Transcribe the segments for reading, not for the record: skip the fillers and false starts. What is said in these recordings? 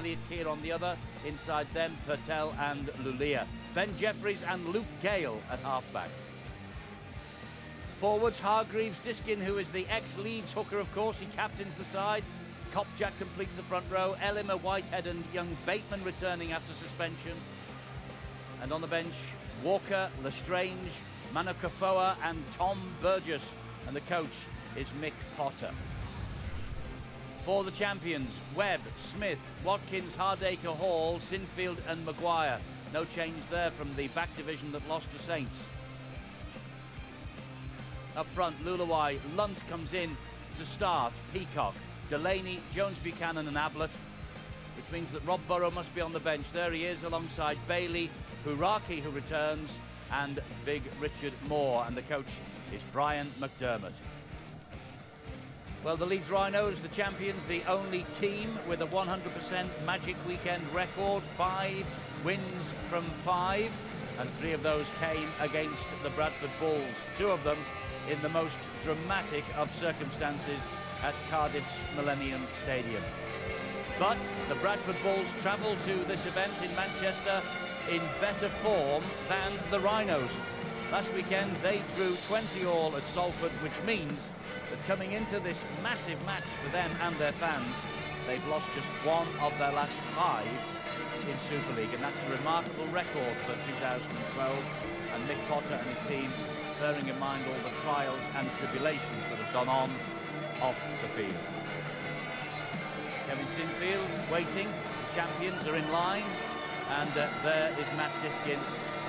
Elliot Keir on the other. Inside them, Pertel and Lulia. Ben Jeffries and Luke Gale at halfback. Forwards, Hargreaves, Diskin, who is the ex-Leeds hooker, of course. He captains the side. Kopczak completes the front row. Ellimer, Whitehead and young Bateman returning after suspension. And on the bench, Walker, Lestrange, Manu Kafoa and Tom Burgess. And the coach is Mick Potter. For the champions, Webb, Smith, Watkins, Hardacre, Hall, Sinfield and Maguire. No change there from the back division that lost to Saints. Up front, Lulawai, Lunt comes in to start, Peacock, Delaney, Jones Buchanan and Ablett, which means that Rob Burrow must be on the bench. There he is alongside Bailey, Huraki who returns, and Big Richard Moore, and the coach is Brian McDermott. Well, the Leeds Rhinos, the champions, the only team with a 100% Magic Weekend record, 5 wins from 5, and 3 of those came against the Bradford Bulls, 2 of them in the most dramatic of circumstances at Cardiff's Millennium Stadium. But the Bradford Bulls travel to this event in Manchester in better form than the Rhinos. Last weekend they drew 20-all at Salford, which means that coming into this massive match for them and their fans, they've lost just 1 of their last 5 in Super League, and that's a remarkable record for 2012, and Mick Potter and his team bearing in mind all the trials and tribulations that have gone on off the field. Kevin Sinfield waiting, the champions are in line, and there is Matt Diskin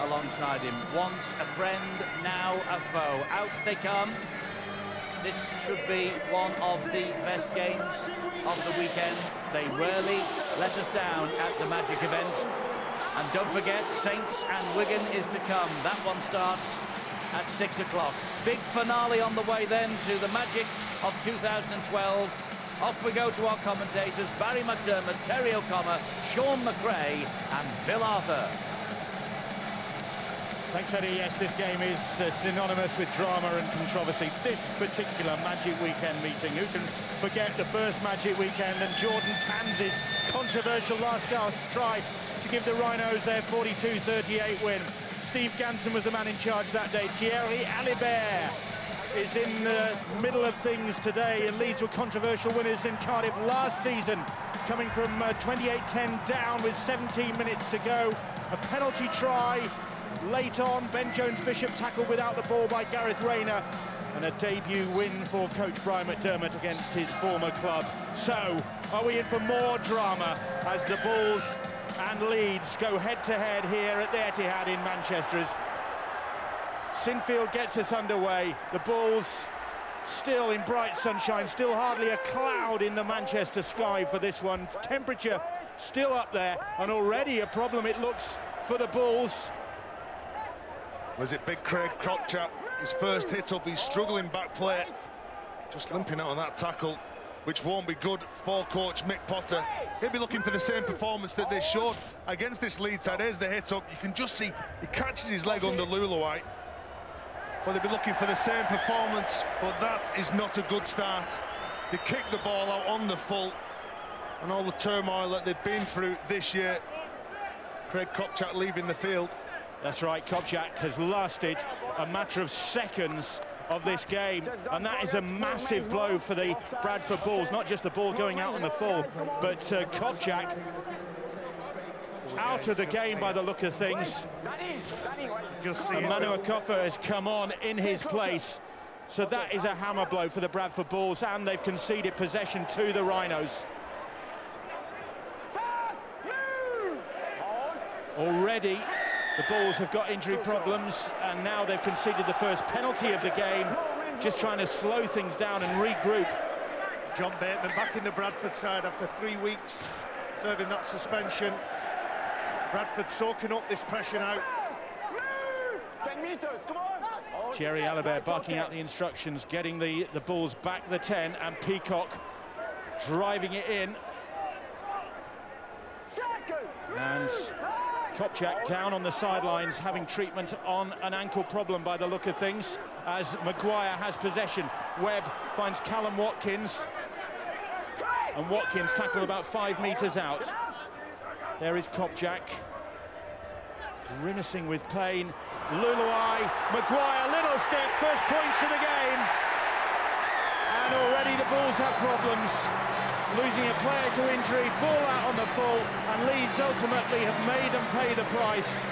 alongside him. Once a friend, now a foe. Out they come. This should be one of the best games of the weekend. They rarely let us down at the Magic event. And don't forget, Saints and Wigan is to come. That one starts at 6 o'clock. Big finale on the way then to the Magic of 2012. Off we go to our commentators, Barry McDermott, Terry O'Connor, Sean McRae and Bill Arthur. Thanks, Eddie. Yes, this game is synonymous with drama and controversy. This particular Magic Weekend meeting. Who can forget the first Magic Weekend and Jordan Tanz's controversial last gasp try to give the Rhinos their 42-38 win. Steve Ganson was the man in charge that day. Thierry Alibert is in the middle of things today, and Leeds were controversial winners in Cardiff last season, coming from 28-10 down with 17 minutes to go. A penalty try late on, Ben Jones-Bishop tackled without the ball by Gareth Rayner, and a debut win for coach Brian McDermott against his former club. So, are we in for more drama as the Bulls and Leeds go head-to-head here at the Etihad in Manchester? As Sinfield gets us underway, the Bulls still in bright sunshine, still hardly a cloud in the Manchester sky for this one. Temperature still up there, and already a problem it looks for the Bulls. Was it big Craig Kopczak? His first hit up, he's struggling back play, just limping out on that tackle, which won't be good for coach Mick Potter. He'll be looking for the same performance that they showed against this Leeds side. There's the hit up, you can just see he catches his leg under Lulawai. Well, they'll be looking for the same performance, but that is not a good start. They kicked the ball out on the full, and all the turmoil that they've been through this year. Craig Kopczak leaving the field. That's right, Kopczak has lasted a matter of seconds of this game, and that is a massive blow for the Bradford Bulls. Not just the ball going out on the full, but Kopczak out of the game by the look of things. And Manu Akofa has come on in his place. So that is a hammer blow for the Bradford Bulls, and they've conceded possession to the Rhinos. Already the Bulls have got injury problems, and now they've conceded the first penalty of the game, just trying to slow things down and regroup. John Bateman back in the Bradford side after 3 weeks serving that suspension. Bradford soaking up this pressure now. 10 meters, come on! Thierry Alibert barking out the instructions, getting the Bulls back the 10, and Peacock driving it in. And Kopczak down on the sidelines, having treatment on an ankle problem by the look of things, as Maguire has possession. Webb finds Callum Watkins, and Watkins tackled about 5 meters out. There is Kopjak, grimacing with pain. Luluai, Maguire, little step, first points of the game. And already the Bulls have problems. Losing a player to injury, ball out on the full, and Leeds ultimately have made them pay the price.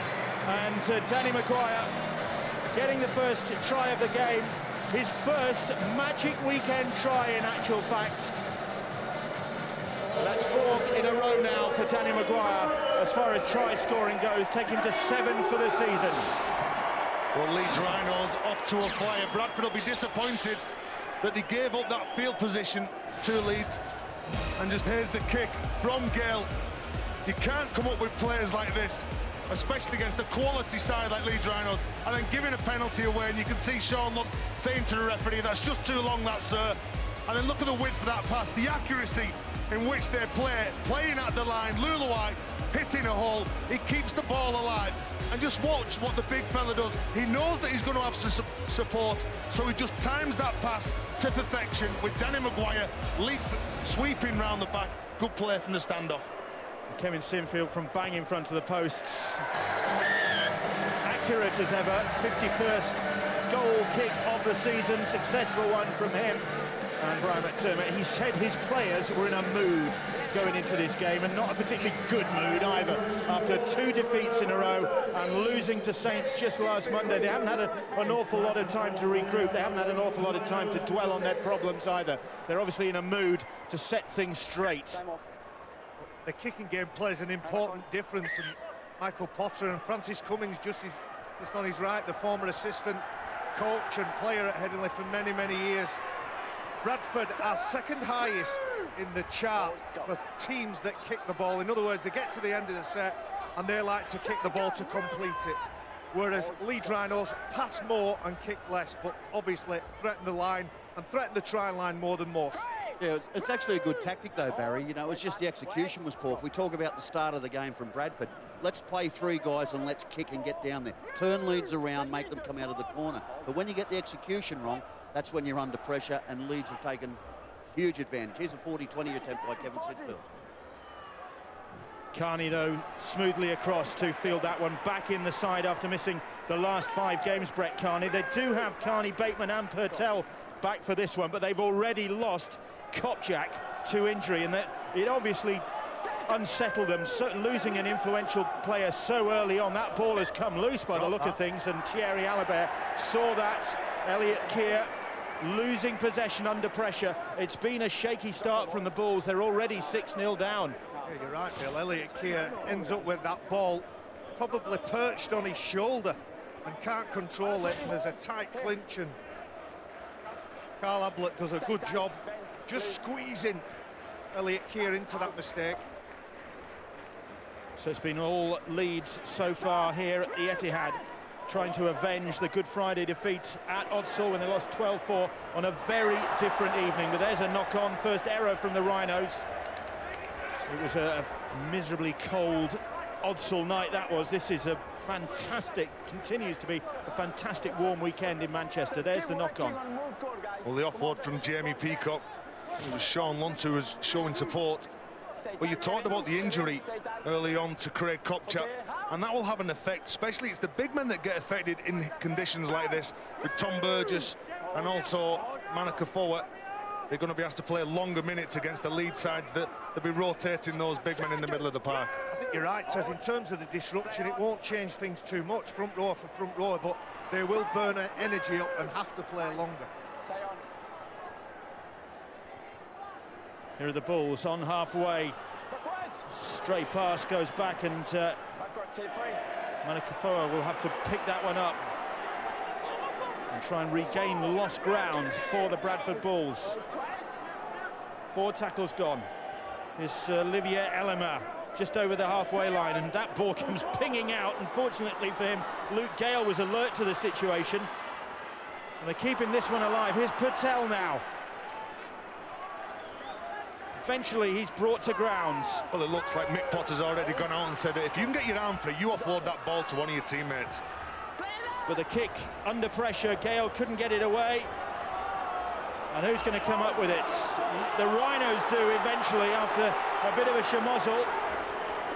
And Danny Maguire getting the first try of the game, his first Magic Weekend try in actual fact. That's 4 in a row now for Danny Maguire as far as try scoring goes, taking him to 7 for the season. Well, Leeds Rhinos off to a flyer. Bradford will be disappointed that they gave up that field position to Leeds. And just here's the kick from Gale. You can't come up with players like this, especially against the quality side like Leeds Rhinos, and then giving a penalty away. And you can see Sean saying to the referee, that's just too long, that, sir. And then look at the width of that pass, the accuracy in which they playing at the line. Luluai hitting a hole, he keeps the ball alive. And just watch what the big fella does. He knows that he's going to have support, so he just times that pass to perfection with Danny Maguire sweeping round the back. Good play from the standoff. Kevin Sinfield from bang in front of the posts. Accurate as ever, 51st goal kick of the season, successful one from him. And Brian McDermott, he said his players were in a mood going into this game, and not a particularly good mood either. After 2 defeats in a row and losing to Saints just last Monday, they haven't had an awful lot of time to regroup. They haven't had an awful lot of time to dwell on their problems either. They're obviously in a mood to set things straight. The kicking game plays an important difference, and Michael Potter and Francis Cummings just on his right, the former assistant coach and player at Headingley for many, many years. Bradford are second highest in the chart for teams that kick the ball. In other words, they get to the end of the set and they like to kick the ball to complete it. Whereas Leeds Rhinos pass more and kick less, but obviously threaten the line and threaten the try line more than most. Yeah, it's actually a good tactic though, Barry. You know, it's just the execution was poor. If we talk about the start of the game from Bradford, let's play 3 guys and let's kick and get down there. Turn Leeds around, make them come out of the corner. But when you get the execution wrong, that's when you're under pressure, and Leeds have taken huge advantage. Here's a 40-20 attempt by Kevin Sinfield. Carney, though, smoothly across to field that one back in the side after missing the last 5 games, Brett Carney. They do have Carney, Bateman and Purtell back for this one, but they've already lost Kopjak to injury, and that it obviously unsettled them, losing an influential player so early on. That ball has come loose by the look of things, and Thierry Alibert saw that. Elliot Keir losing possession under pressure. It's been a shaky start from the Bulls. They're already 6-0 down. Yeah, you're right, Bill. Elliot Keir ends up with that ball probably perched on his shoulder and can't control it, and there's a tight clinch, and Carl Ablett does a good job just squeezing Elliot Keir into that mistake. So it's been all Leeds so far here at the Etihad, trying to avenge the Good Friday defeat at Odsal when they lost 12-4 on a very different evening. But there's a knock-on, first error from the Rhinos. It was a miserably cold Odsal night, that was. This is a fantastic, continues to be a fantastic warm weekend in Manchester. There's the knock-on. Well, the offload from Jamie Peacock. It was Sean Lunt who was showing support. Well, you talked about the injury early on to Craig Kopjak, and that will have an effect, especially it's the big men that get affected in conditions like this, with Tom Burgess and also Manukau Foa. They're going to be asked to play longer minutes against the lead sides, that they'll be rotating those big men in the middle of the park. I think you're right, Tez. In terms of the disruption, it won't change things too much, front row for front row, but they will burn energy up and have to play longer. Here are the Bulls on halfway. Stray pass goes back, and Manukau Foa will have to pick that one up and try and regain lost ground for the Bradford Bulls. 4 tackles gone. It's Olivier Elema just over the halfway line, and that ball comes pinging out. Unfortunately for him, Luke Gale was alert to the situation, and they're keeping this one alive. Here's Purtell now. Eventually he's brought to ground. Well, it looks like Mick Potter's already gone out and said that if you can get your arm free, you offload that ball to one of your teammates. But the kick under pressure, Gale couldn't get it away. And who's going to come up with it? The Rhinos do eventually, after a bit of a schmozzle.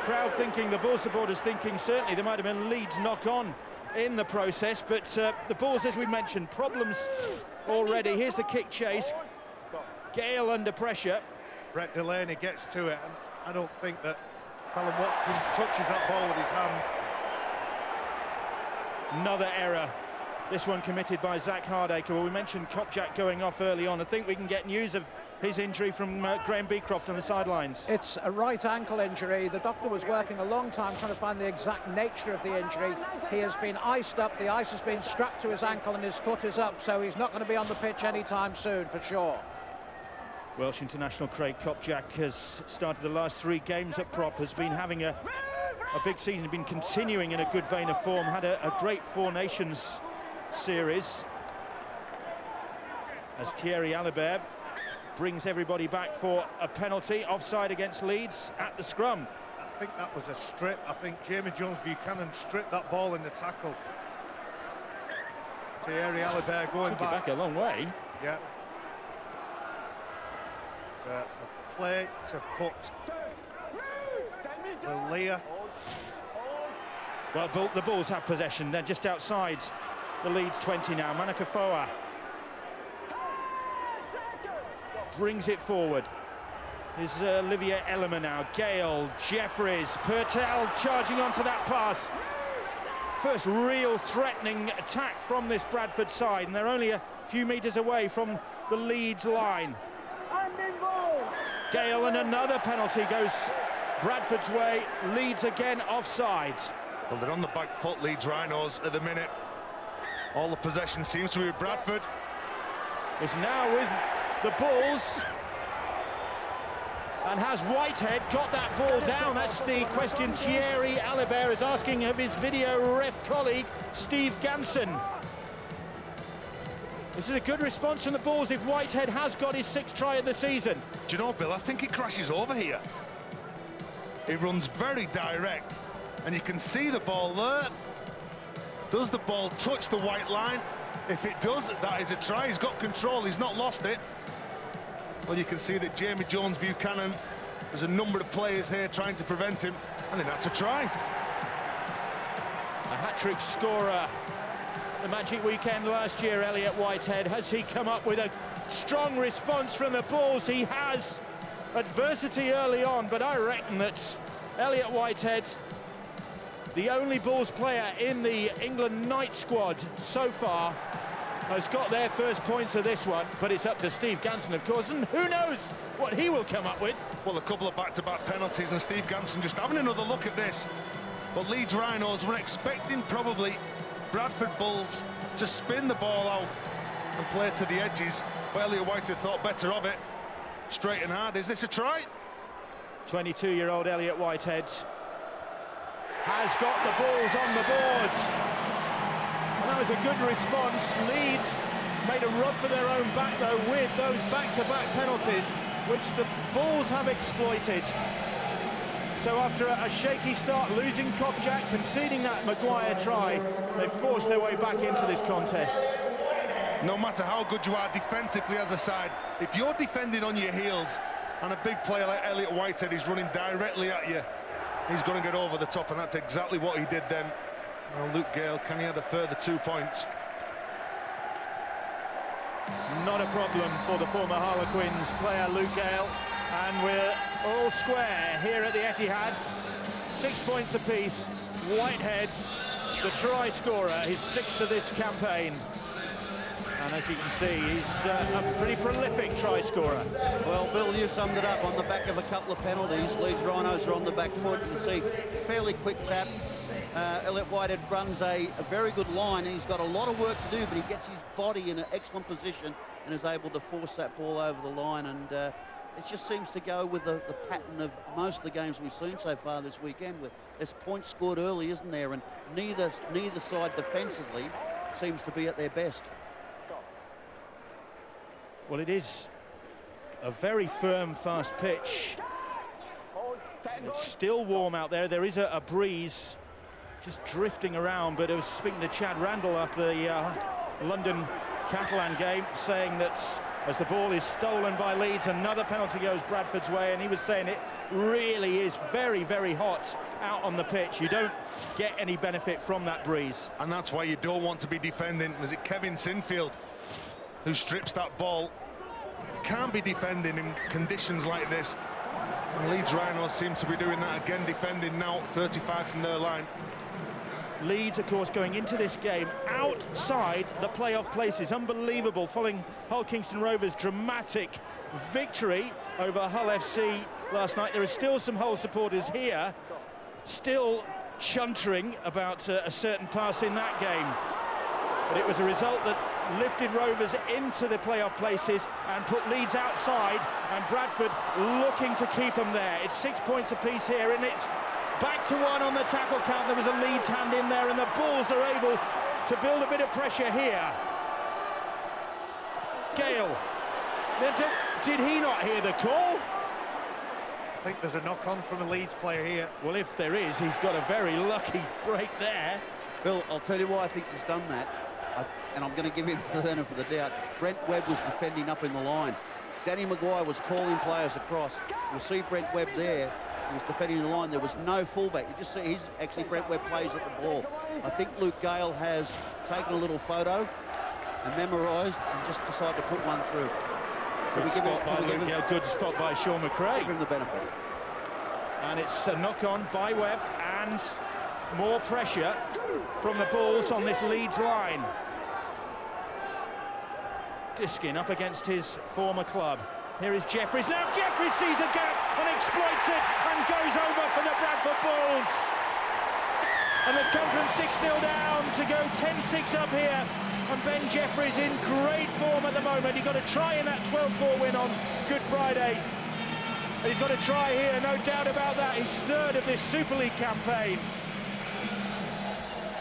crowd thinking, the Bull supporters thinking, certainly there might have been Leeds knock-on in the process, but the Bulls, as we mentioned, problems already. Here's the kick chase. Gale under pressure. Brett Delaney gets to it, and I don't think that Callum Watkins touches that ball with his hand. Another error. This one committed by Zach Hardacre. Well, we mentioned Kopczak going off early on. I think we can get news of his injury from Graham Beecroft on the sidelines. It's a right ankle injury. The doctor was working a long time trying to find the exact nature of the injury. He has been iced up. The ice has been strapped to his ankle and his foot is up, so he's not going to be on the pitch anytime soon, for sure. Welsh international Craig Kopczak has started the last 3 games at prop, has been having a big season, been continuing in a good vein of form, had a great Four Nations series. As Thierry Alibert brings everybody back for a penalty, offside against Leeds at the scrum. I think that was a strip. I think Jamie Jones-Buchanan stripped that ball in the tackle. Thierry Alibert going Took it back a long way. Yeah. A play to put Leah. Well, the Bulls have possession. They're just outside the Leeds 20 now. Manakafoa brings it forward. Here's Olivier Ellerman now. Gale, Jeffries, Purtell charging onto that pass. First real threatening attack from this Bradford side, and they're only a few metres away from the Leeds line. Gale, and another penalty goes Bradford's way. Leeds again offside. Well, they're on the back foot, Leeds Rhinos, at the minute. All the possession seems to be with Bradford. It's now with the Bulls. And has Whitehead got that ball down? That's the question Thierry Alibert is asking of his video ref colleague, Steve Ganson. This is a good response from the Bulls if Whitehead has got his 6th try of the season. Do you know, Bill, I think he crashes over here. He runs very direct, and you can see the ball there. Does the ball touch the white line? If it does, that is a try. He's got control, he's not lost it. Well, you can see that Jamie Jones-Buchanan, there's a number of players here trying to prevent him, and then that's a try. A hat-trick scorer the Magic weekend last year, Elliot Whitehead. Has he come up with a strong response from the Bulls? He has. Adversity early on, but I reckon that Elliot Whitehead, the only Bulls player in the England night squad so far, has got their first points of this one, but it's up to Steve Ganson, of course, and who knows what he will come up with. Well, a couple of back-to-back penalties, and Steve Ganson just having another look at this. But Leeds Rhinos were expecting probably Bradford Bulls to spin the ball out and play to the edges, but Elliot Whitehead thought better of it. Straight and hard. Is this a try? 22-year-old Elliot Whitehead has got the Bulls on the board. And that was a good response. Leeds made a run for their own back, though, with those back-to-back penalties, which the Bulls have exploited. So after a shaky start, losing Kopczak, conceding that Maguire try, they forced their way back into this contest. No matter how good you are defensively as a side, if you're defending on your heels and a big player like Elliot Whitehead is running directly at you, he's going to get over the top, and that's exactly what he did then. Well, Luke Gale, can he add a further 2 points? Not a problem for the former Harlequins player Luke Gale, and we're all square here at the Etihad. 6 points apiece. Whitehead, the try scorer, his 6th of this campaign. And as you can see, he's a pretty prolific try scorer. Well, Bill, you summed it up. On the back of a couple of penalties, Leeds Rhinos are on the back foot. You can see fairly quick tap. Elliot Whitehead runs a very good line, and he's got a lot of work to do, but he gets his body in an excellent position and is able to force that ball over the line. And it just seems to go with the pattern of most of the games we've seen so far this weekend, where there's points scored early, isn't there? And neither side defensively seems to be at their best. Well, it is a very firm, fast pitch. It's still warm out there. There is a breeze just drifting around, but I was speaking to Chad Randall after the London Catalan game, saying that as the ball is stolen by Leeds. Another penalty goes Bradford's way, and he was saying it really is very, very hot out on the pitch. You don't get any benefit from that breeze. And that's why you don't want to be defending. Was it Kevin Sinfield who strips that ball? Can't be defending in conditions like this. And Leeds Rhinos seem to be doing that again, defending now 35 from their line. Leeds, of course, going into this game outside the playoff places. Unbelievable, following Hull Kingston Rovers' dramatic victory over Hull FC last night. There are still some Hull supporters here, still chuntering about a certain pass in that game. But it was a result that lifted Rovers into the playoff places and put Leeds outside, and Bradford looking to keep them there. It's 6 points apiece here, and it's back to 1 on the tackle count. There was a Leeds hand in there, and the Bulls are able to build a bit of pressure here. Gale, did he not hear the call? I think there's a knock-on from a Leeds player here. Well, if there is, he's got a very lucky break there. Bill, I'll tell you why I think he's done that, and I'm going to give him the benefit of the doubt. Brent Webb was defending up in the line. Danny Maguire was calling players across. You'll see Brent Webb there. He was defending the line. There was no fullback. You just see he's actually Brent Webb plays at the ball. I think Luke Gale has taken a little photo and memorised and just decided to put one through. Good spot by Luke Gale, good spot by Sean McRae. Give him the benefit. And it's a knock-on by Webb, and more pressure from the Bulls on this Leeds line. Diskin up against his former club. Here is Jeffries. Now Jeffries sees a gap and exploits it and goes over for the Bradford Bulls. And they've come from 6-0 down to go 10-6 up here. And Ben Jeffries in great form at the moment. He got a try in that 12-4 win on Good Friday. And he's got a try here, no doubt about that. His third of this Super League campaign.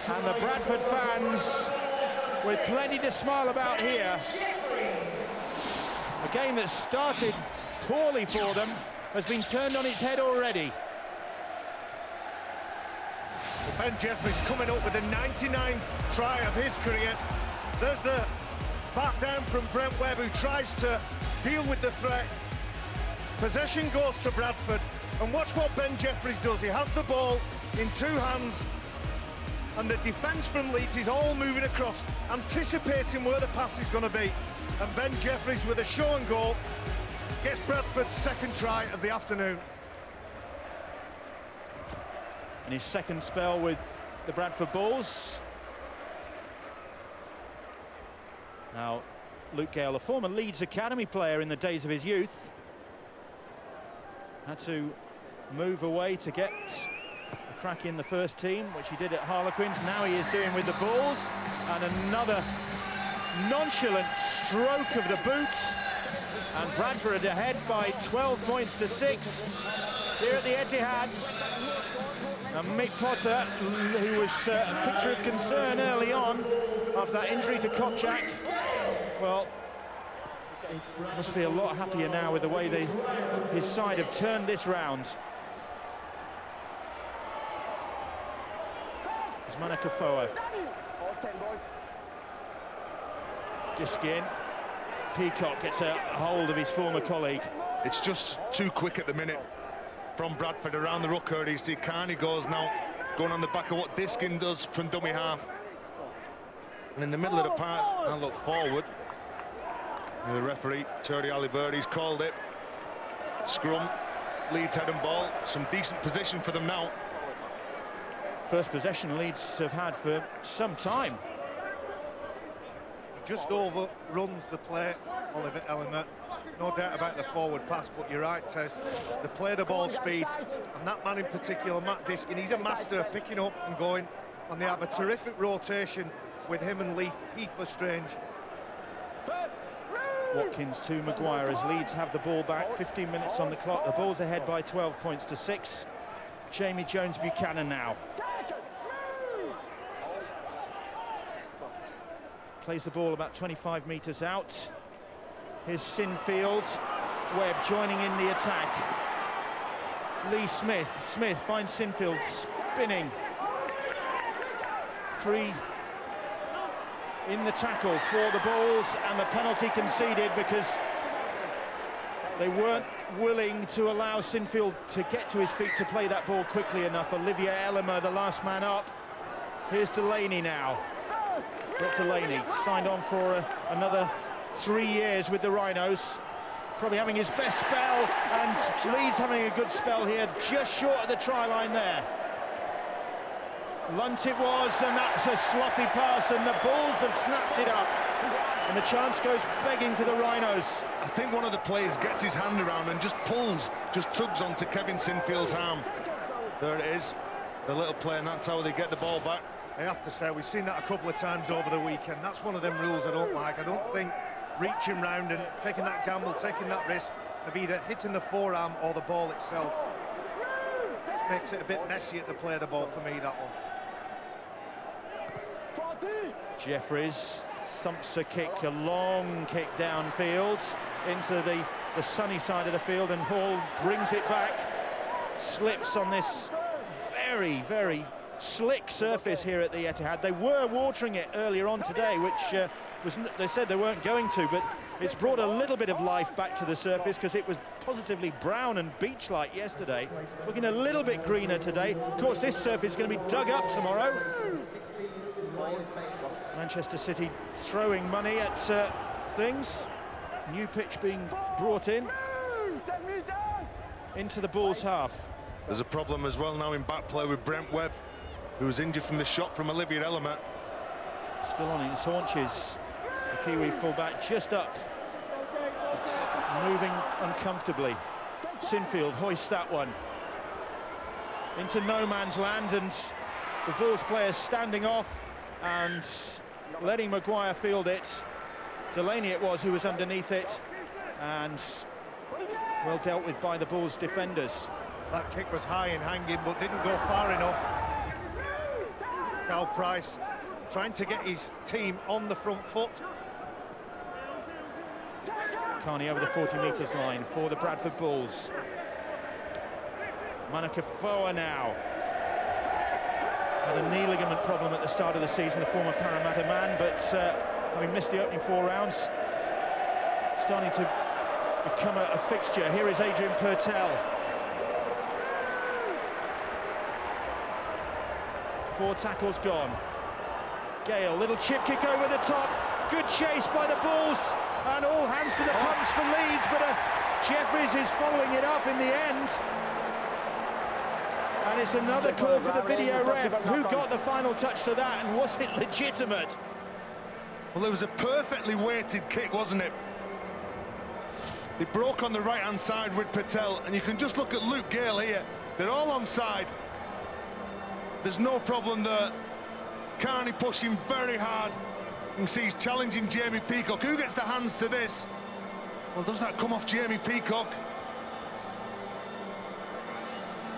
And the Bradford fans with plenty to smile about here. A game that started poorly for them has been turned on its head already. Ben Jeffries coming up with the 99th try of his career. There's the back down from Brent Webb, who tries to deal with the threat. Possession goes to Bradford, and watch what Ben Jeffries does. He has the ball in two hands, and the defence from Leeds is all moving across, anticipating where the pass is going to be. And Ben Jeffries, with a show and goal, gets Bradford's second try of the afternoon. And his second spell with the Bradford Bulls. Now, Luke Gale, a former Leeds Academy player in the days of his youth, had to move away to get a crack in the first team, which he did at Harlequins. Now he is doing with the Bulls. And another nonchalant stroke of the boot. And Bradford ahead by 12 points to 6 here at the Etihad. And Mick Potter, who was a picture of concern early on after that injury to Kopchak, well, he must be a lot happier now with the way his side have turned this round. It's Manakafoa. Diskin. Peacock gets a hold of his former colleague. It's just too quick at the minute from Bradford around the ruck area. You see Carney goes now, going on the back of what Diskin does from dummy half. And in the middle of the park, I look forward. The referee, Terry Aliberti's called it. Scrum, Leeds head and ball. Some decent position for them now. First possession Leeds have had for some time. He just overruns the play, Oliver Ellimer. No doubt about the forward pass, but you're right, Tez. They play the ball speed, and that man in particular, Matt Diskin, he's a master of picking up and going, and they have a terrific rotation with him and Heath Lestrange. Watkins to Maguire as Leeds have the ball back. 15 minutes on the clock. The Bulls ahead by 12 points to 6. Jamie Jones-Buchanan now. Plays the ball about 25 metres out. Here's Sinfield. Webb joining in the attack. Lee Smith. Smith finds Sinfield spinning. 3 in the tackle for the Bulls, and the penalty conceded because they weren't willing to allow Sinfield to get to his feet to play that ball quickly enough. Olivier Ellimer, the last man up. Here's Delaney now. Brett Delaney signed on for another 3 years with the Rhinos. Probably having his best spell, and Leeds having a good spell here, just short of the try line there. Lunt it was, and that's a sloppy pass, and the Bulls have snapped it up. And the chance goes begging for the Rhinos. I think one of the players gets his hand around and just pulls, just tugs onto Kevin Sinfield's arm. There it is, the little play, and that's how they get the ball back. I have to say, we've seen that a couple of times over the weekend. That's one of them rules I don't like. I don't think reaching round and taking that gamble, taking that risk of either hitting the forearm or the ball itself, just makes it a bit messy at the play of the ball for me, that one. Jeffries thumps a kick, a long kick downfield into the sunny side of the field, and Hall brings it back, slips on this very, very slick surface here at the Etihad. They were watering it earlier on today, which they said they weren't going to, but it's brought a little bit of life back to the surface because it was positively brown and beach-like yesterday. Looking a little bit greener today. Of course, this surface is going to be dug up tomorrow. Manchester City throwing money at things. New pitch being brought in into the Bulls' half. There's a problem as well now in back play with Brent Webb, who was injured from the shot from Olivier Ellimer. Still on his haunches. The Kiwi fullback just up. It's moving uncomfortably. Sinfield hoists that one into no man's land, and the Bulls players standing off and letting Maguire field it. Delaney it was who was underneath it, and well dealt with by the Bulls defenders. That kick was high and hanging, but didn't go far enough. Cal Price trying to get his team on the front foot. Carney over the 40 metres line for the Bradford Bulls. Manakafoa now. Had a knee ligament problem at the start of the season, a former Parramatta man, but having missed the opening 4 rounds, starting to become a fixture. Here is Adrian Purtell. 4 tackles gone. Gale, little chip kick over the top. Good chase by the Bulls, and all hands to the pumps for Leeds, but Jeffries is following it up in the end. And it's another call for the video ref. Who got the final touch to that, and was it legitimate? Well, it was a perfectly weighted kick, wasn't it? It broke on the right-hand side with Patel, and you can just look at Luke Gale here. They're all on side. There's no problem there. Carney pushing very hard. You can see he's challenging Jamie Peacock. Who gets the hands to this? Well, does that come off Jamie Peacock?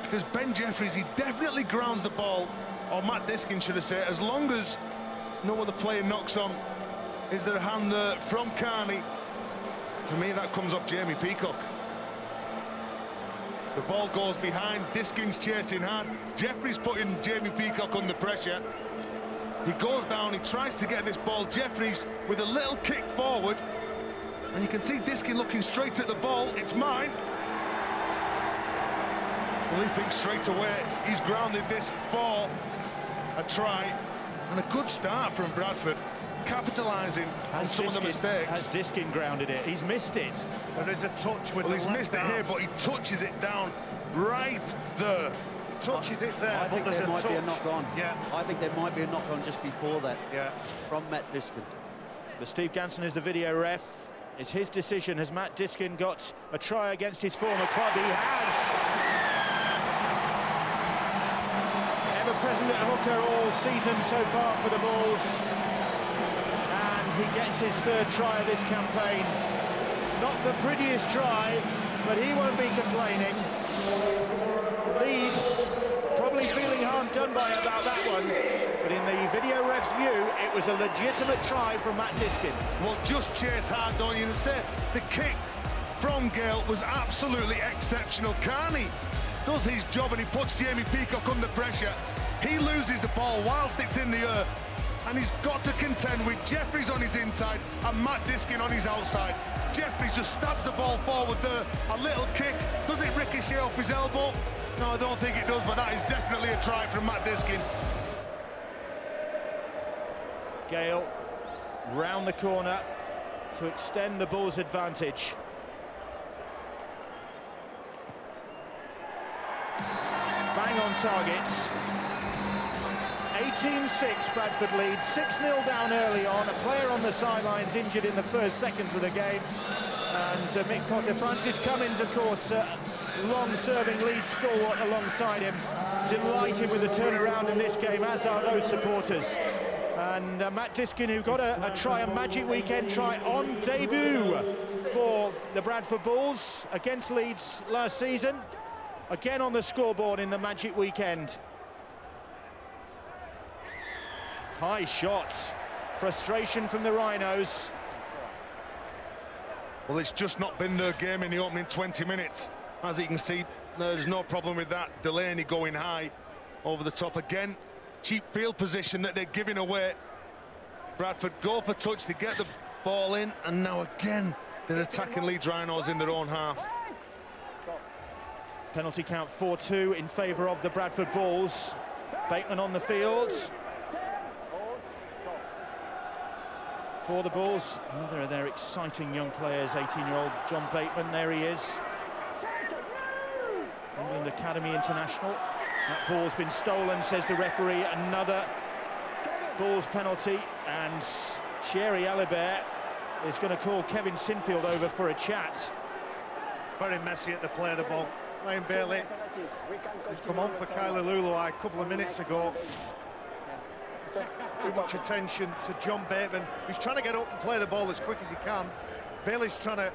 Because Ben Jeffries, he definitely grounds the ball, or Matt Diskin should have said, as long as no other player knocks on. Is there a hand there from Carney? For me, that comes off Jamie Peacock. The ball goes behind, Diskin's chasing hard. Jeffries putting Jamie Peacock under pressure. He goes down, he tries to get this ball. Jeffries with a little kick forward, and you can see Diskin looking straight at the ball. It's mine. Well, he thinks straight away he's grounded this for a try, and a good start from Bradford, capitalising on some of the mistakes. Has Diskin grounded it? He's missed it. There is a touch with well, he's missed it here, but he touches it down right there. Touches it there. I think there might be a knock on. Yeah. I think there might be a knock on just before that. Yeah. From Matt Diskin. But Steve Ganson is the video ref. It's his decision. Has Matt Diskin got a try against his former club? He has. Ever-present at hooker all season so far for the Bulls. And he gets his 3rd try of this campaign. Not the prettiest try, but he won't be complaining. Leeds probably feeling harm done by about that one, but in the video ref's view, it was a legitimate try from Matt Diskin. Well, just chase hard, don't you? Say the kick from Gale was absolutely exceptional. Carney does his job and he puts Jamie Peacock under pressure. He loses the ball whilst it's in the air. and he's got to contend with Jeffries on his inside and Matt Diskin on his outside. Jeffries just stabs the ball forward there, a little kick. Does it ricochet off his elbow? No, I don't think it does, but that is definitely a try from Matt Diskin. Gale round the corner to extend the Bulls' advantage. Bang on targets. 18-6 Bradford leads, 6-0 down early on. A player on the sidelines injured in the first seconds of the game. And Mick Potter, Francis Cummins, of course, long-serving Leeds stalwart alongside him. Delighted with the turnaround in this game, as are those supporters. And Matt Diskin, who got a Magic Weekend try on debut for the Bradford Bulls against Leeds last season. Again on the scoreboard in the Magic Weekend. High shots, frustration from the Rhinos. Well, it's just not been their game in the opening 20 minutes. As you can see, there's no problem with that. Delaney going high over the top again. Cheap field position that they're giving away. Bradford go for touch, they get the ball in, and now again they're attacking Leeds Rhinos in their own half. Penalty count 4-2 in favour of the Bradford Bulls. Bateman on the field. For the Bulls, another of their exciting young players, 18-year-old John Bateman, there he is. England Academy International. That ball's been stolen, says the referee. Another Bulls penalty, and Thierry Alibert is going to call Kevin Sinfield over for a chat. It's very messy at the play of the ball. Ryan Bailey has come on for Kyler Luluai a couple of minutes ago. Too much attention to John Bateman, who's trying to get up and play the ball as quick as he can. Bailey's trying to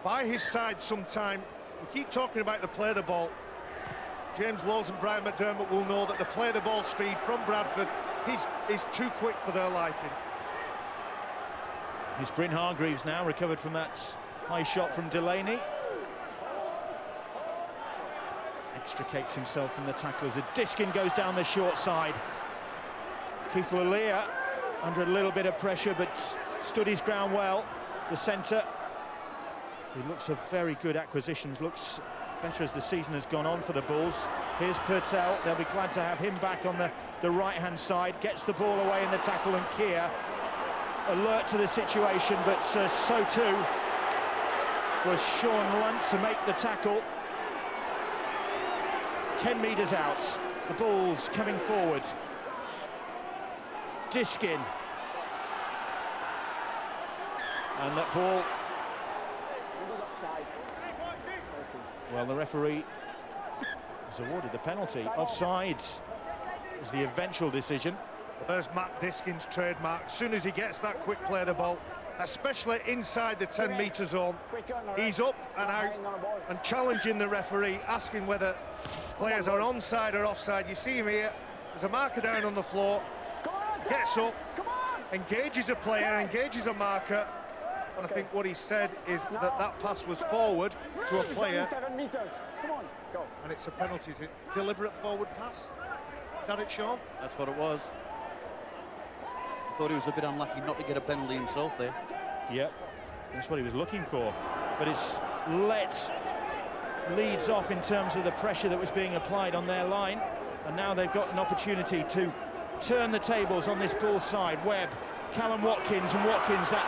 buy his side some time. We keep talking about the play of the ball. James Lowes and Brian McDermott will know that the play of the ball speed from Bradford is too quick for their liking. It's Bryn Hargreaves now, recovered from that high shot from Delaney. Extricates himself from the tacklers. Diskin goes down the short side. Keith Lalea under a little bit of pressure, but stood his ground well. The centre, he looks a very good acquisitions, looks better as the season has gone on for the Bulls. Here's Purtell, they'll be glad to have him back on the right-hand side. Gets the ball away in the tackle, and Keir alert to the situation, but so too was Sean Lunt to make the tackle. 10 metres out, the Bulls coming forward. Diskin, and that ball, well, the referee has awarded the penalty. Offside is the eventual decision. There's Matt Diskin's trademark. As soon as he gets that quick play of the ball, especially inside the 10-metre zone, he's up and out and challenging the referee, asking whether players are onside or offside. You see him here, there's a marker down on the floor, gets up, engages a player, engages a marker, and I think what he said is that pass was forward to a player, and it's a penalty. Is it deliberate forward pass? Is that it, Sean? That's what it was. I thought he was a bit unlucky not to get a penalty himself there. Yep, that's what he was looking for, but it's let Leeds off in terms of the pressure that was being applied on their line, and now they've got an opportunity to turn the tables on this Bull side. Webb, Callum Watkins, and Watkins, that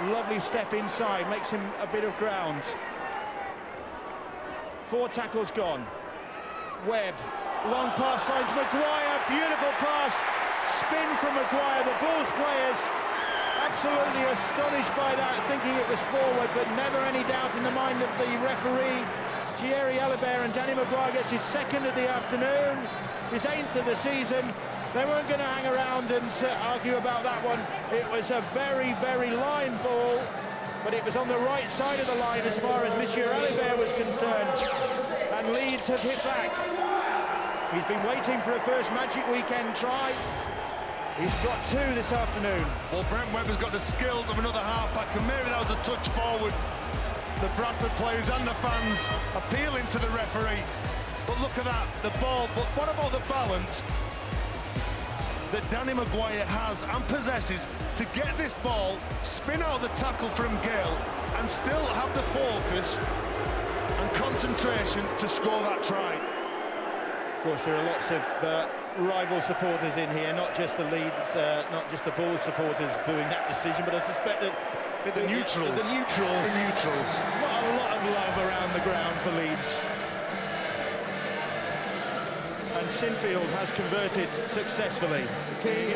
lovely step inside makes him a bit of ground. 4 tackles gone. Webb, long pass finds Maguire, beautiful pass, spin from Maguire. The Bulls players absolutely astonished by that, thinking it was forward, but never any doubt in the mind of the referee. Thierry Alibert, and Danny Maguire gets his 2nd of the afternoon, his 8th of the season. They weren't going to hang around and argue about that one. It was a very, very line ball, but it was on the right side of the line as far as Monsieur Alibert was concerned. And Leeds have hit back. He's been waiting for a first Magic Weekend try. He's got 2 this afternoon. Well, Brent Webber's got the skills of another halfback, and maybe that was a touch forward. The Bradford players and the fans appealing to the referee. But look at that, the ball. But what about the balance? that Danny Maguire has and possesses to get this ball, spin out the tackle from Gale, and still have the focus and concentration to score that try. Of course, there are lots of rival supporters in here, not just the Leeds, not just the Bulls supporters booing that decision, but I suspect that The neutrals. Not a lot of love around the ground for Leeds. And Sinfield has converted successfully. Key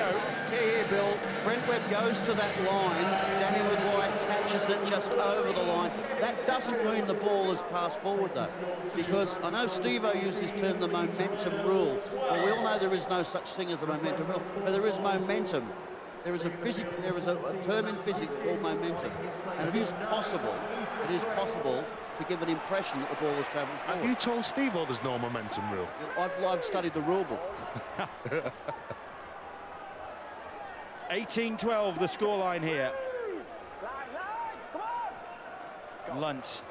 here, Bill. Brent Webb goes to that line. Danny Maguire catches it just over the line. That doesn't mean the ball is passed forward, though, because I know Steve-O used this term, the momentum rule. Well, we all know there is no such thing as a momentum rule, but there is momentum. There is a term in physics called momentum, and it is possible to give an impression that the ball is travelling forward. Have you told Steve-O there's no momentum rule? I've studied the rule book. 18-12 the scoreline here. Lunt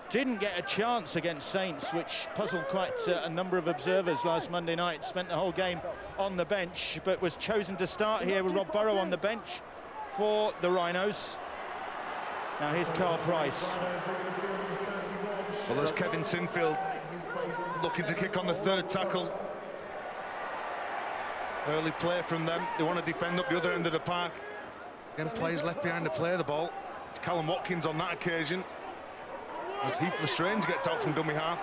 didn't get a chance against Saints, which puzzled quite a number of observers last Monday night. Spent the whole game on the bench, but was chosen to start here with Rob Burrow on the bench for the Rhinos. Now here's Carl Price. Well, there's Kevin Sinfield looking to kick on the third tackle. Early play from them. They want to defend up the other end of the park. Again, players left behind to play the ball. It's Callum Watkins on that occasion, as Heath Lestrange gets out from dummy half.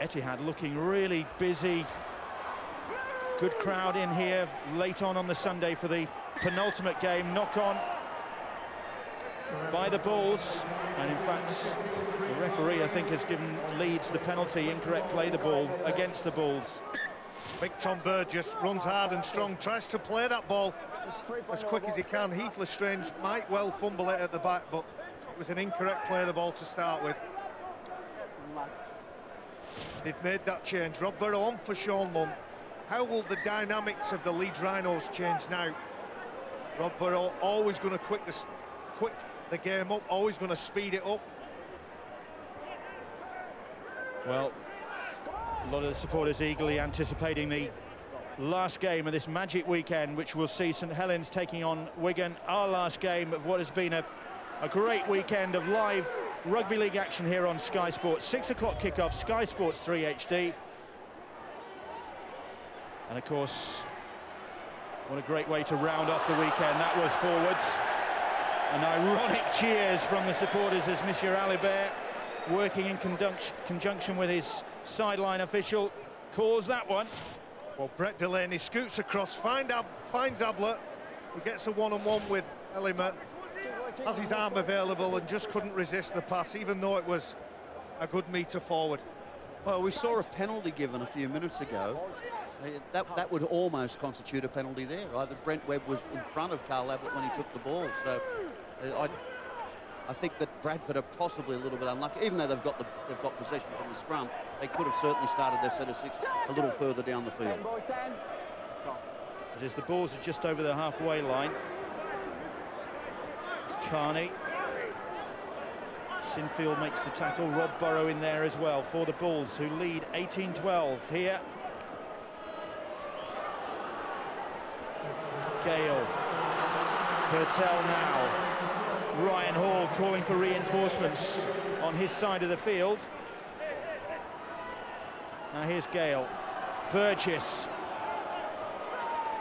Etihad looking really busy. Good crowd in here late on the Sunday for the penultimate game. Knock on by the Bulls, and in fact the referee, I think, has given Leeds the penalty. Incorrect play the ball against the Bulls. Big Tom Burgess runs hard and strong, tries to play that ball as quick as he can. Heath Lestrange might well fumble it at the back, but it was an incorrect play of the ball to start with. They've made that change. Rob Burrow on for Sean Lunt. How will the dynamics of the Leeds Rhinos change now? Rob Burrow always going to quick the game up, always going to speed it up. Well, a lot of the supporters eagerly anticipating the last game of this magic weekend, which will see St Helens taking on Wigan. Our last game of what has been a great weekend of live rugby league action here on Sky Sports. 6 o'clock kickoff, Sky Sports 3 HD. And of course, what a great way to round off the weekend that was forwards. An ironic cheers from the supporters as Monsieur Alibert, working in conjunction with his sideline official, calls that one. Well, Brett Delaney scoots across, finds Ablett, who gets a one-on-one with Ellimer, has his arm available and just couldn't resist the pass, even though it was a good metre forward. Well, we saw a penalty given a few minutes ago. That would almost constitute a penalty there. Either Brent Webb was in front of Carl Ablett when he took the ball, so I think that Bradford are possibly a little bit unlucky, even though they've got possession from the scrum. They could have certainly started their set of six a little further down the field. As the Bulls are just over the halfway line. It's Carney. Sinfield makes the tackle. Rob Burrow in there as well for the Bulls, who lead 18-12 here. Gale. Purtell now. Ryan Hall calling for reinforcements on his side of the field. Now here's Gale. Burgess.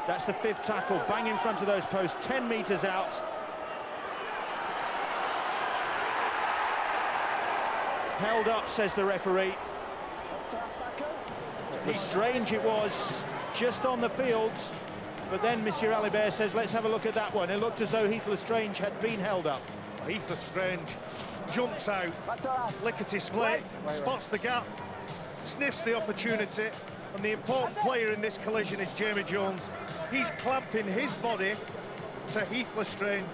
That's the fifth tackle, bang in front of those posts, 10 metres out. Held up, says the referee. Strange it was, just on the field. But then Monsieur Alibert says, let's have a look at that one. It looked as though Heath Lestrange had been held up. Heath Lestrange jumps out, lickety-split, spots the gap, sniffs the opportunity, and the important player in this collision is Jamie Jones. He's clamping his body to Heath Lestrange.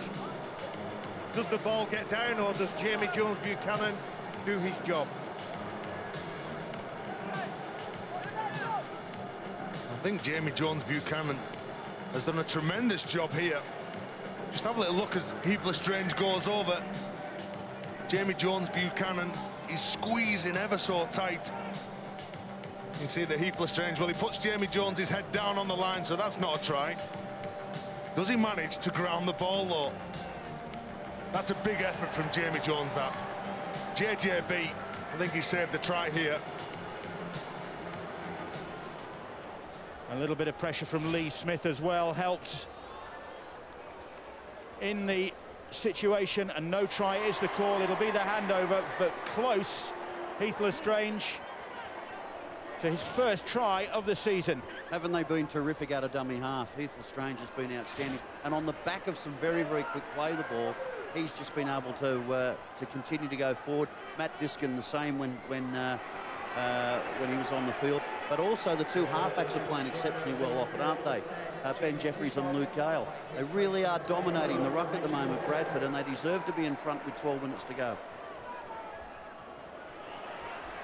Does the ball get down, or does Jamie Jones Buchanan do his job? I think Jamie Jones Buchanan has done a tremendous job here. Just have a little look as Heath Lestrange goes over. Jamie Jones Buchanan is squeezing ever so tight. You can see the Heath Lestrange, well, he puts Jamie Jones's head down on the line, so that's not a try. Does he manage to ground the ball, though? That's a big effort from Jamie Jones, that. JJB, I think he saved the try here. A little bit of pressure from Lee Smith as well helped in the situation, and no try is the call. It'll be the handover, but close. Heath Lestrange to his first try of the season. Haven't they been terrific out of dummy half? Heath Lestrange has been outstanding, and on the back of some very, very quick play the ball, he's just been able to continue to go forward. Matt Diskin the same when he was on the field, but also the two halfbacks are playing exceptionally well off it, aren't they? Ben Jeffries and Luke Gale. They really are dominating the ruck at the moment, Bradford, and they deserve to be in front with 12 minutes to go.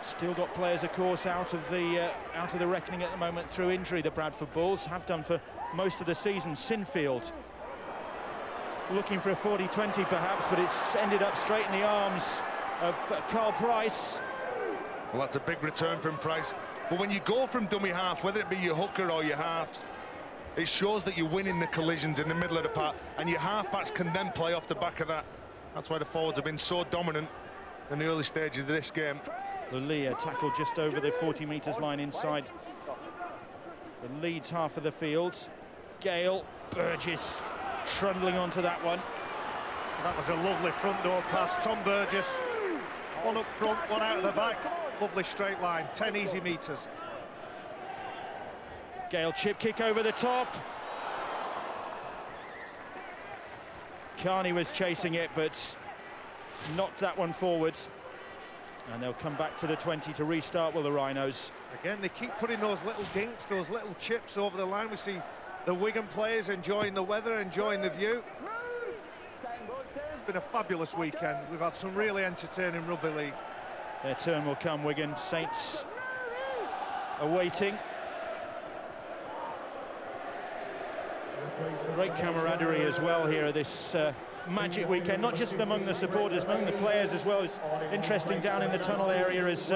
Still got players, of course, out of the reckoning at the moment through injury. The Bradford Bulls have done for most of the season. Sinfield looking for a 40-20 perhaps, but it's ended up straight in the arms of Carl Price. Well, that's a big return from Price. But when you go from dummy half, whether it be your hooker or your halves, it shows that you're winning the collisions in the middle of the park, and your halfbacks can then play off the back of that. That's why the forwards have been so dominant in the early stages of this game. Lulia tackled just over the 40 metres line inside the Leeds half of the field. Gale, Burgess trundling onto that one. That was a lovely front door pass. Tom Burgess, one up front, one out of the back. Lovely straight line, 10 easy metres. Gale chip kick over the top. Carney was chasing it, but knocked that one forward. And they'll come back to the 20 to restart with the Rhinos. Again, they keep putting those little dinks, those little chips over the line. We see the Wigan players enjoying the weather, enjoying the view. It's been a fabulous weekend. We've had some really entertaining rugby league. Their turn will come, Wigan. Saints awaiting. Great camaraderie as well here at this magic weekend, not just among the supporters, among the players as well. It's interesting down in the tunnel area as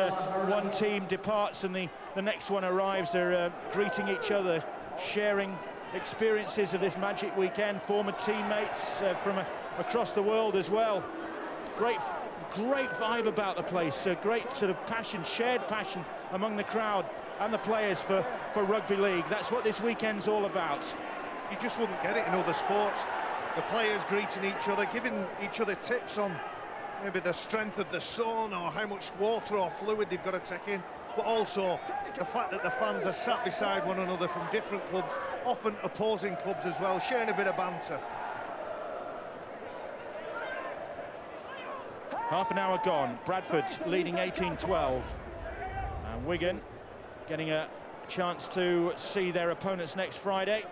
one team departs and the next one arrives. They're greeting each other, sharing experiences of this magic weekend, former teammates from across the world as well. Great vibe about the place, a great sort of passion, shared passion among the crowd and the players for rugby league. That's what this weekend's all about. You just wouldn't get it in other sports. The players greeting each other, giving each other tips on maybe the strength of the sun or how much water or fluid they've got to take in, but also the fact that the fans are sat beside one another from different clubs, often opposing clubs as well, sharing a bit of banter. Half an hour gone, Bradford leading 18-12, and Wigan getting a chance to see their opponents next Friday.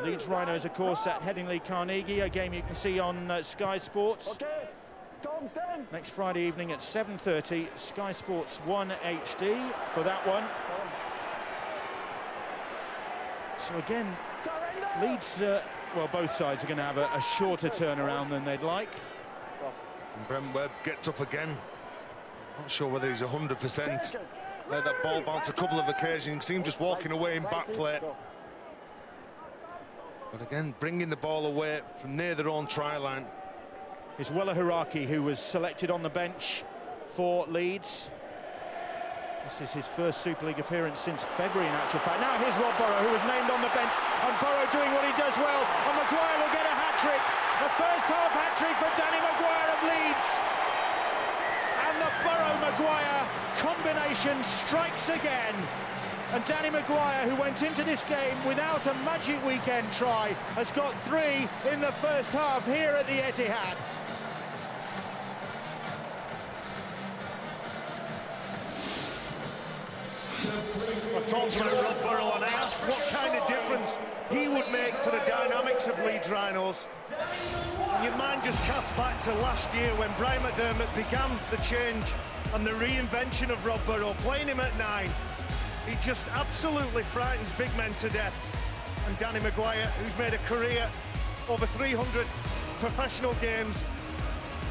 Leeds Rhinos, of course, at Headingley Carnegie, a game you can see on Sky Sports. Next Friday evening at 7:30, Sky Sports 1 HD for that one. So again, Leeds, well, both sides are going to have a shorter turnaround than they'd like. And Brent Webb gets up again. Not sure whether he's 100%. Let that ball bounce a couple of occasions. You can see him just walking away in back play. But again, bringing the ball away from near their own try line. It's Wella Hiraki, who was selected on the bench for Leeds. This is his first Super League appearance since February, in actual fact. Now here's Rob Burrow, who was named on the bench, and Burrow doing what he does well, and Maguire will get a hat-trick. The first half hat-trick for Danny Maguire of Leeds. And the Burrow-Maguire combination strikes again. And Danny Maguire, who went into this game without a magic weekend try, has got 3 in the first half here at the Etihad. I talked about Rob Burrow and I asked what kind of difference he would make to the dynamics of Leeds Rhinos. Your mind just casts back to last year when Brian McDermott began the change and the reinvention of Rob Burrow, playing him at 9. He just absolutely frightens big men to death. And Danny Maguire, who's made a career, over 300 professional games,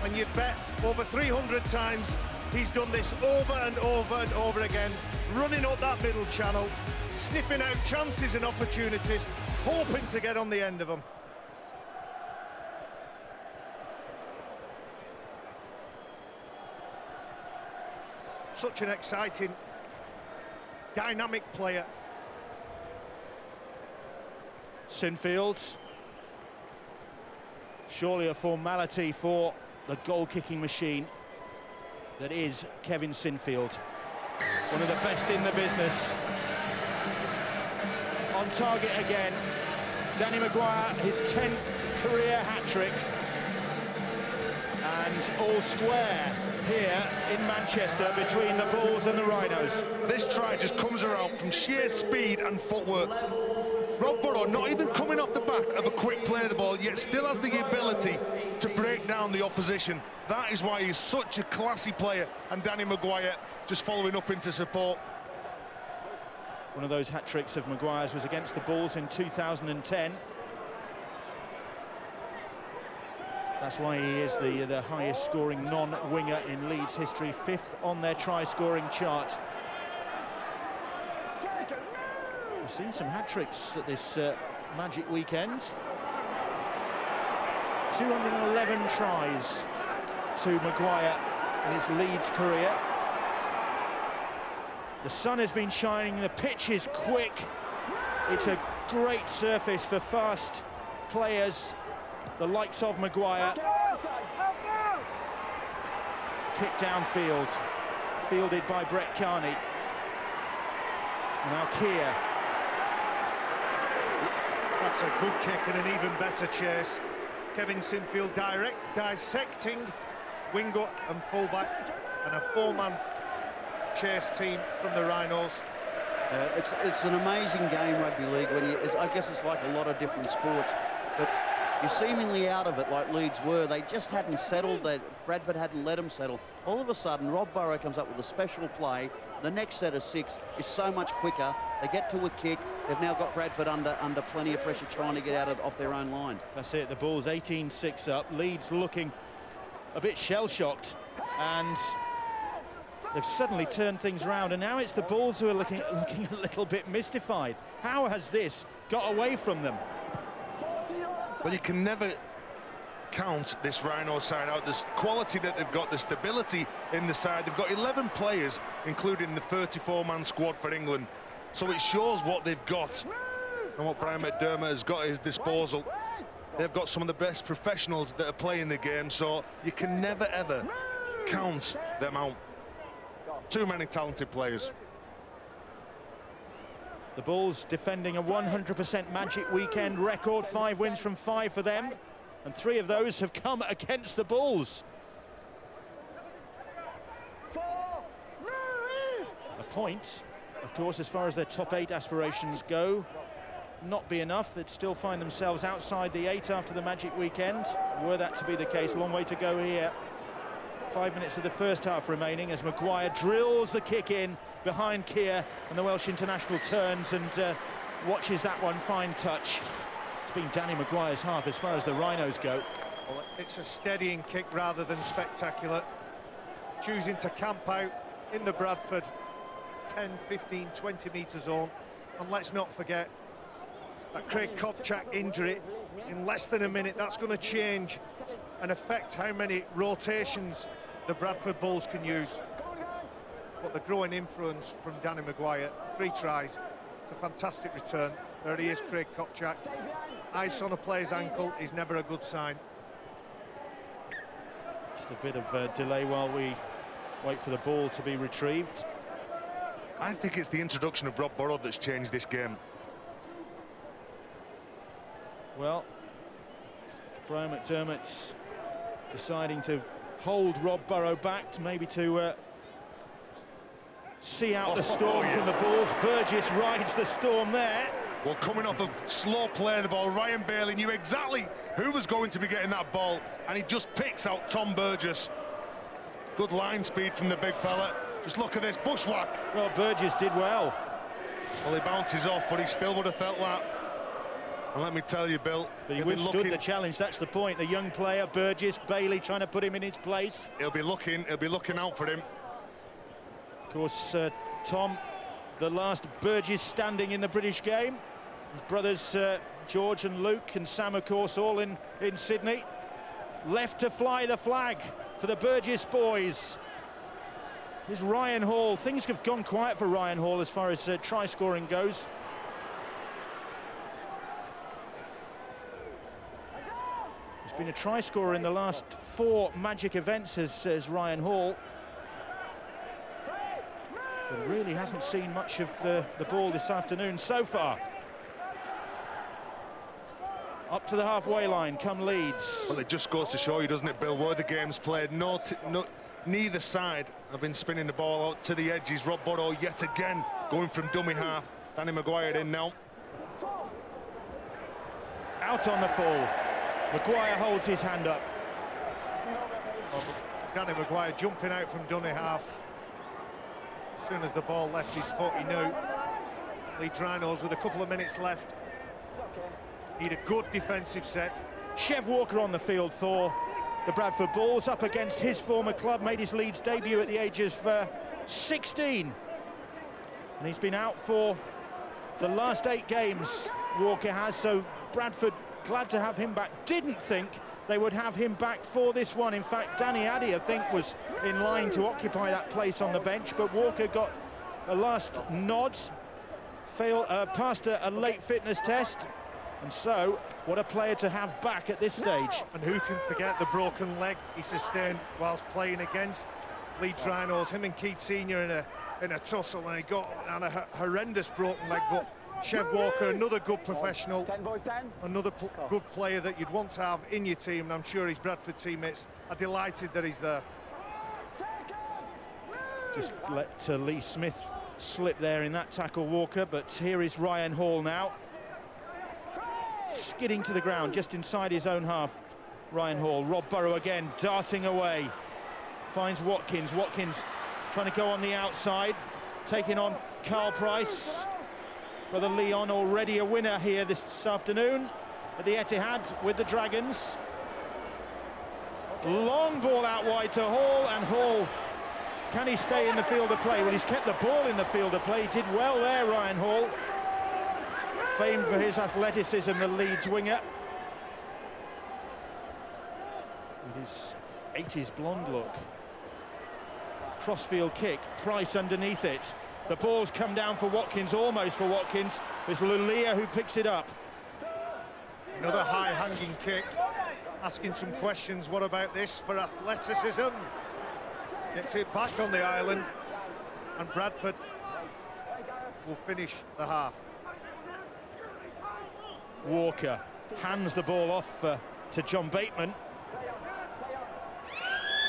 and you'd bet over 300 times He's done this over and over and over again, running up that middle channel, sniffing out chances and opportunities, hoping to get on the end of them. Such an exciting, dynamic player. Sinfield. Surely a formality for the goal-kicking machine that is Kevin Sinfield. One of the best in the business. On target again. Danny Maguire, his 10th career hat-trick. And all square here in Manchester between the Bulls and the Rhinos. This try just comes around from sheer speed and footwork. Rob Burrow not even coming off the back of a quick play of the ball, yet still has the ability to break down the opposition. That is why he's such a classy player, and Danny Maguire just following up into support. One of those hat-tricks of Maguire's was against the Bulls in 2010. That's why he is the highest scoring non-winger in Leeds history, 5th on their try-scoring chart. We've seen some hat-tricks at this Magic weekend. 211 tries to Maguire in his Leeds career. The sun has been shining, the pitch is quick. It's a great surface for fast players, the likes of Maguire. Kick downfield, fielded by Brett Carney. Now Keir. That's a good kick and an even better chase. Kevin Sinfield dissecting winger and fullback, and a 4-man chase team from the Rhinos. It's an amazing game, rugby league. I guess it's like a lot of different sports, but you're seemingly out of it like Leeds were. They just hadn't settled. Bradford hadn't let them settle. All of a sudden, Rob Burrow comes up with a special play. The next set of 6 is so much quicker. They get to a kick. They've now got Bradford under plenty of pressure trying to get off their own line. That's it, the Bulls 18-6 up. Leeds looking a bit shell-shocked, and they've suddenly turned things around, and now it's the Bulls who are looking a little bit mystified. How has this got away from them? Well, you can never count this Rhino side out. This quality that they've got, the stability in the side. They've got 11 players, including the 34-man squad for England. So it shows what they've got and what Brian McDermott has got at his disposal. They've got some of the best professionals that are playing the game, so you can never, ever count them out. Too many talented players. The Bulls defending a 100% Magic weekend record, 5 wins from 5 for them, and 3 of those have come against the Bulls. A point, of course, as far as their top 8 aspirations go, not be enough. They'd still find themselves outside the 8 after the Magic weekend. Were that to be the case, a long way to go here. 5 minutes of the first half remaining as Maguire drills the kick in behind Keir, and the Welsh international turns and watches that one. Fine touch. It's been Danny Maguire's half as far as the Rhinos go. Well, it's a steadying kick rather than spectacular. Choosing to camp out in the Bradford 10, 15, 20 metre zone. And let's not forget that Craig Kopchak injury in less than a minute. That's going to change and affect how many rotations the Bradford Bulls can use. But the growing influence from Danny Maguire, 3 tries. It's a fantastic return. There he is, Craig Kopchak. Ice on a player's ankle is never a good sign. Just a bit of delay while we wait for the ball to be retrieved. I think it's the introduction of Rob Burrow that's changed this game. Well, Brian McDermott deciding to hold Rob Burrow back, maybe to see out the storm from the Bulls. Burgess rides the storm there. Well, coming off a slow play of the ball, Ryan Bailey knew exactly who was going to be getting that ball, and he just picks out Tom Burgess. Good line speed from the big fella. Just look at this, bushwhack. Well, Burgess did well. Well, he bounces off, but he still would have felt that. And let me tell you, Bill, but he withstood the challenge. That's the point. The young player, Burgess, Bailey trying to put him in his place. He'll be looking out for him. course, Tom, the last Burgess standing in the British game. His brothers George and Luke and Sam, of course, all in Sydney. Left to fly the flag for the Burgess boys. Here's Ryan Hall. Things have gone quiet for Ryan Hall as far as try scoring goes. He's been a try scorer in the last 4 Magic events, as Ryan Hall. But really hasn't seen much of the ball this afternoon so far. Up to the halfway line come Leeds. Well, it just goes to show you, doesn't it, Bill, where the game's played. Neither side have been spinning the ball out to the edges. Rob Burrow yet again going from dummy half. Danny Maguire in now. Out on the full. Maguire holds his hand up. Danny Maguire jumping out from dummy half. As soon as the ball left his foot, he knew. Leeds Rhinos with a couple of minutes left. Need a good defensive set. Chev Walker on the field for the Bradford Bulls, up against his former club, made his Leeds debut at the age of 16. And he's been out for the last 8 games, Walker has, so Bradford glad to have him back. Didn't think they would have him back for this one. In fact, Danny Addy, I think, was in line to occupy that place on the bench, but Walker got a last nod, passed a late fitness test. And so, what a player to have back at this stage. And who can forget the broken leg he sustained whilst playing against Leeds Rhinos? Him and Keith Senior in a tussle, and he got on a horrendous broken leg. But Chev Walker, another good professional, another good player that you'd want to have in your team, and I'm sure his Bradford teammates are delighted that he's there. Just let Lee Smith slip there in that tackle, Walker, but here is Ryan Hall now. Skidding to the ground just inside his own half. Ryan Hall. Rob Burrow again darting away, finds Watkins. Watkins trying to go on the outside, taking on Carl Price. Brother Leon already a winner here this afternoon at the Etihad with the Dragons. Long ball out wide to Hall, and Hall, can he stay in the field of play? Well, he's kept the ball in the field of play. He did well there, Ryan Hall. Famed for his athleticism, the Leeds winger. With his 80s blonde look. Crossfield kick, Price underneath it. The ball's come down for Watkins, almost for Watkins. It's Lulia who picks it up. Another high-hanging kick. Asking some questions, what about this for athleticism? Gets it back on the island, and Bradford will finish the half. Walker hands the ball off to John Bateman.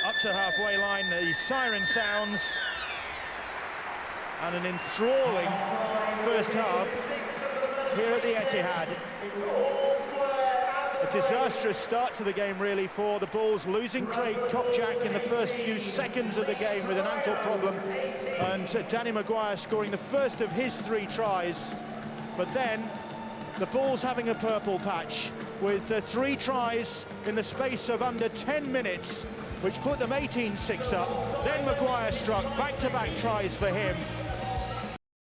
Up to halfway line, the siren sounds. And an enthralling first half here at the Etihad. A disastrous start to the game, really, for the Bulls, losing Craig Kopczak in the first few seconds of the game with an ankle problem, and Danny Maguire scoring the first of his 3 tries. But then the Bulls having a purple patch with 3 tries in the space of under 10 minutes, which put them 18-6 up. Then Maguire struck, back-to-back tries for him,